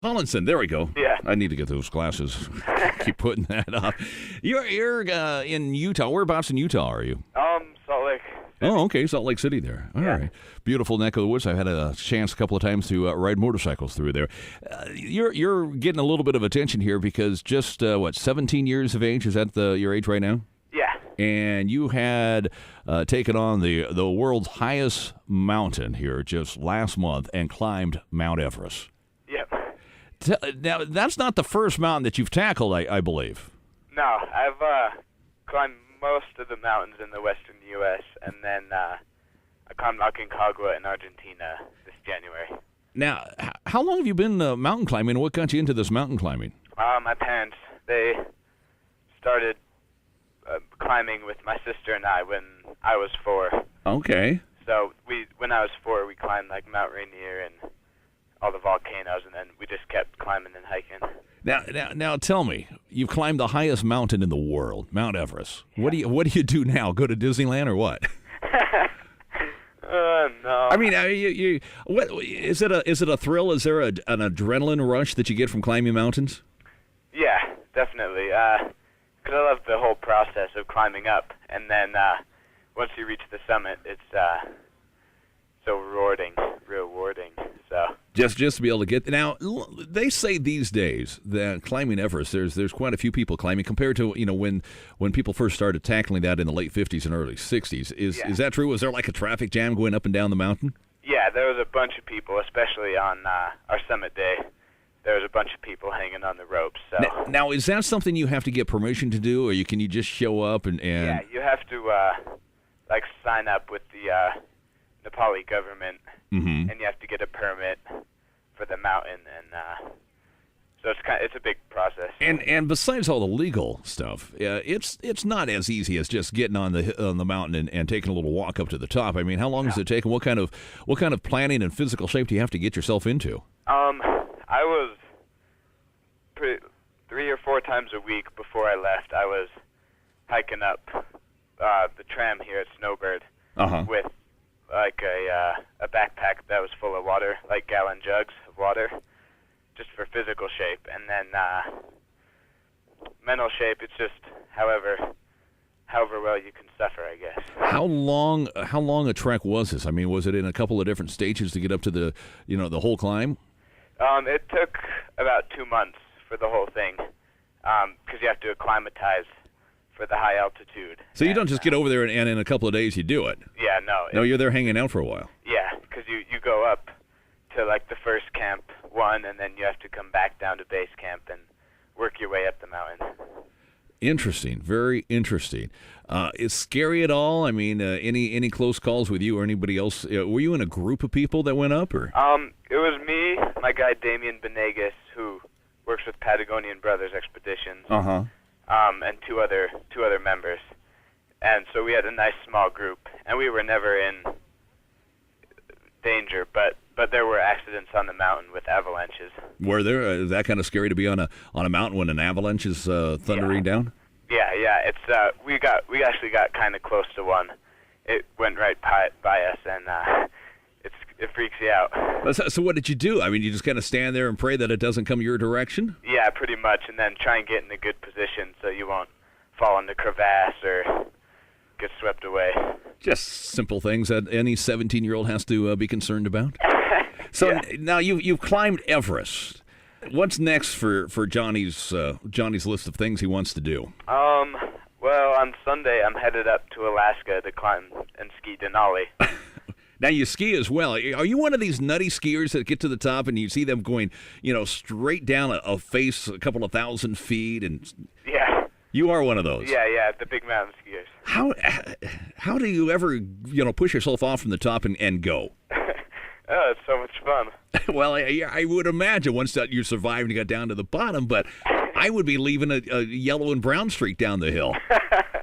Collinson, there we go. Yeah. I need to get those glasses. Keep putting that up. You're in Utah. Whereabouts in Utah are you? Salt Lake. Oh, okay, Salt Lake City there. All right. Beautiful neck of the woods. I've had a chance a couple of times to ride motorcycles through there. You're getting a little bit of attention here because just, 17 years of age? Is that your age right now? Yeah. And you had taken on the world's highest mountain here just last month and climbed Mount Everest. Yep. Now, that's not the first mountain that you've tackled, I believe. No, I've climbed most of the mountains in the western U.S., and then I climbed Aconcagua in Argentina this January. Now, how long have you been mountain climbing, and what got you into this mountain climbing? My parents, they started climbing with my sister and I when I was 4. Okay. So when I was 4, we climbed like Mount Rainier and all the volcanoes, and then we just kept climbing and hiking. Now, tell me, you've climbed the highest mountain in the world, Mount Everest. Yeah. What do you do now? Go to Disneyland or what? No. I mean, what is it a thrill? Is there an adrenaline rush that you get from climbing mountains? Yeah, definitely. 'Cause I love the whole process of climbing up, and then once you reach the summit, it's so rewarding. So Just to be able to get now, they say these days that climbing Everest, there's quite a few people climbing compared to when people first started tackling that in the late 50s and early 60s. Is that true? Was there like a traffic jam going up and down the mountain? yeah, there was a bunch of people, especially on our summit day. There was a bunch of people hanging on the ropes. So now is that something you have to get permission to do, or can you just show up and? Yeah, you have to sign up with the Nepali government, Mm-hmm. and you have to get a permit for the mountain, and so it's a big process. And besides all the legal stuff, it's not as easy as just getting on the mountain and taking a little walk up to the top. I mean, how long does it take, and what kind of planning and physical shape do you have to get yourself into? I was 3 or 4 times a week before I left. I was hiking up the tram here at Snowbird with like a backpack that was full of water, like gallon jugs of water, just for physical shape. And then mental shape, it's just however well you can suffer, I guess. How long a trek was this? I mean, was it in a couple of different stages to get up to the whole climb? It took about 2 months for the whole thing, because you have to acclimatize for the high altitude. So you don't just get over there and in a couple of days you do it? Yeah, no. No, you're there hanging out for a while. Yeah, because you go up to like the first camp 1, and then you have to come back down to base camp and work your way up the mountain. Interesting, very interesting. Is scary at all? I mean, any close calls with you or anybody else? Were you in a group of people that went up, or? It was me, my guy Damian Benegas, who works with Patagonian Brothers Expeditions, and two other members, and so we had a nice small group, and we were never in danger, but there were accidents on the mountain with avalanches. Were there? Is that kind of scary to be on a mountain when an avalanche is thundering down? Yeah. It's we actually got kind of close to one. It went right by us, and it freaks you out. So what did you do? I mean, you just kind of stand there and pray that it doesn't come your direction? Yeah, pretty much, and then try and get in a good position so you won't fall in the crevasse or get swept away. Just simple things that any 17-year-old has to be concerned about. So now you've climbed Everest. What's next for Johnny's list of things he wants to do? Well, on Sunday I'm headed up to Alaska to climb and ski Denali. Now you ski as well. Are you one of these nutty skiers that get to the top and you see them going, straight down a face a couple of thousand feet? And yeah, you are one of those. Yeah, the big mountain skiers. How do you ever push yourself off from the top and go? Oh, it's so much fun. Well, I would imagine once that you survived and you got down to the bottom, but I would be leaving a yellow and brown streak down the hill.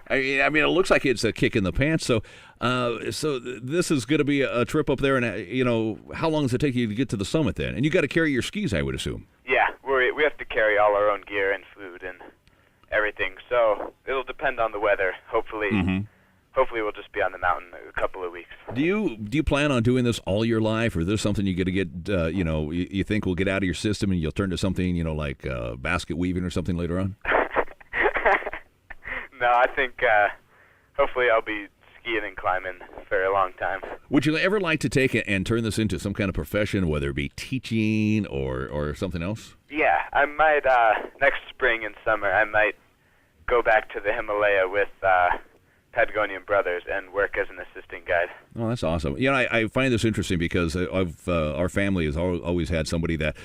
I mean, it looks like it's a kick in the pants. So this is going to be a trip up there, and how long does it take you to get to the summit then? And you got to carry your skis, I would assume. Yeah, we have to carry all our own gear and food and everything. So it'll depend on the weather. Hopefully, hopefully we'll just be on the mountain a couple of weeks. Do you plan on doing this all your life, or is this something you got to get, you think will get out of your system and you'll turn to something, like basket weaving or something later on? No, I think hopefully I'll be skiing and climbing for a long time. Would you ever like to take it and turn this into some kind of profession, whether it be teaching or something else? Yeah, I might, next spring and summer, I might go back to the Himalaya with Patagonian Brothers and work as an assistant guide. Oh, that's awesome. I find this interesting because our family has always had somebody that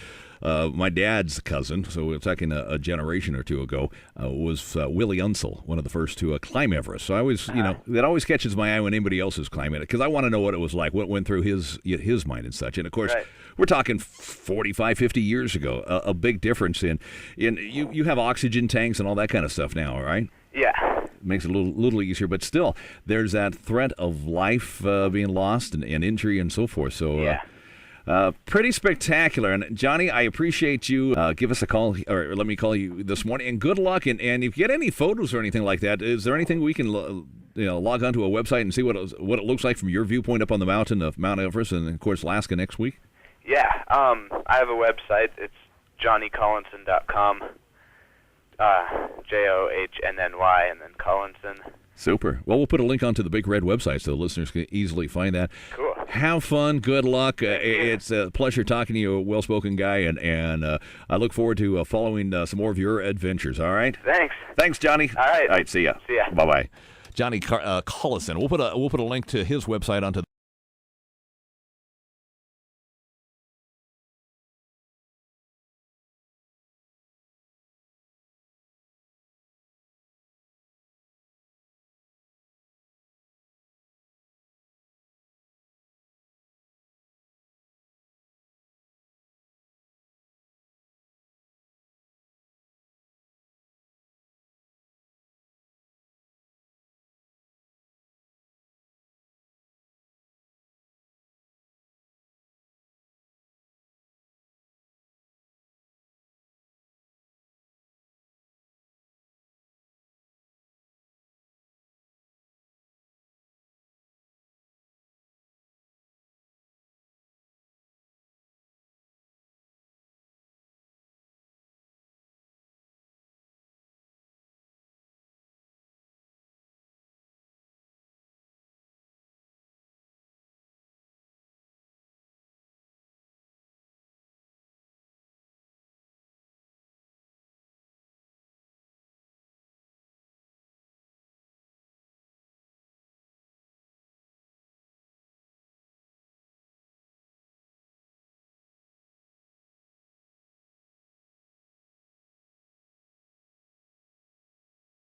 my dad's cousin, so it's like a generation or two ago, was Willie Unsel, one of the first to climb Everest. So I always, that always catches my eye when anybody else is climbing it, because I want to know what it was like, what went through his mind and such. And of course, we're talking 45, 50 years ago, a big difference in you have oxygen tanks and all that kind of stuff now, right? Yeah. Makes it a little easier, but still, there's that threat of life being lost and injury and so forth. So, pretty spectacular. And Johnny, I appreciate you. Give us a call, or let me call you this morning. And good luck. And if you get any photos or anything like that, is there anything we can log onto a website and see what it looks like from your viewpoint up on the mountain of Mount Everest and of course Alaska next week? Yeah, I have a website. It's johnnycollinson.com. JOHNNY and then Collinson. Super. Well, we'll put a link onto the Big Red website so the listeners can easily find that. Cool. Have fun. Good luck. It's a pleasure talking to you, a well-spoken guy, and I look forward to following some more of your adventures. All right? Thanks, Johnny. All right. See ya. See ya. Bye-bye. Johnny Collinson. We'll put a link to his website onto